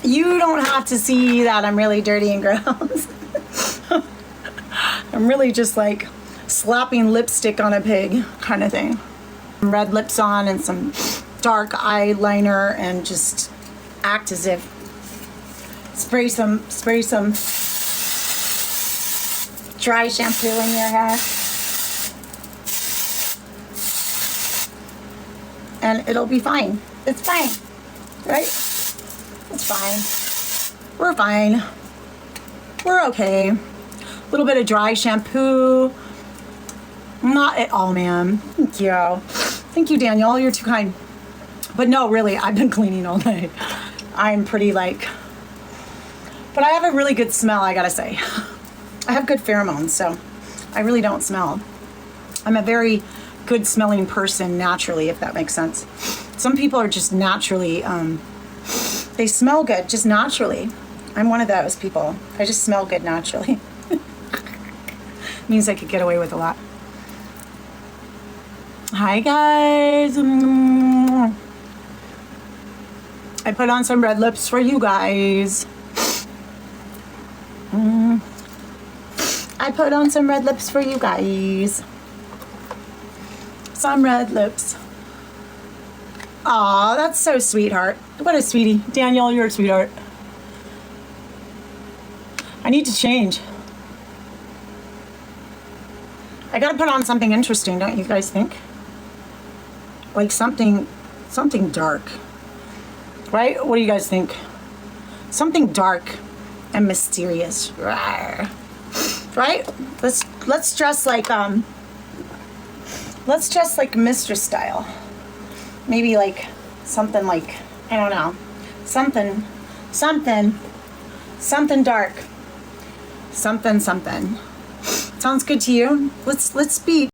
You don't have to see that I'm really dirty and gross. I'm really just like slapping lipstick on a pig kind of thing. Red lips on and some dark eyeliner and just act as if spray some dry shampoo in your hair. And it'll be fine. It's fine, right? It's fine. We're fine. We're okay. A little bit of dry shampoo. Not at all, ma'am. Thank you. Thank you, Danielle. You're too kind. But no, really, I've been cleaning all night. I'm pretty like... But I have a really good smell, I gotta say. I have good pheromones, so I really don't smell. I'm a very good smelling person naturally, if that makes sense. Some people are just naturally, they smell good just naturally. I'm one of those people. I just smell good naturally. Means I could get away with a lot. Hi guys. I put on some red lips for you guys. I put on some red lips for you guys. Some red lips. Aw, that's so sweetheart. What a sweetie. Danielle, you're a sweetheart. I need to change. I gotta put on something interesting, don't you guys think? Like something dark. Right? What do you guys think? Something dark and mysterious. Rawr. Right? Let's dress like let's dress like mistress style. Maybe like something like, I don't know. Something dark. Something. Sounds good to you? Let's be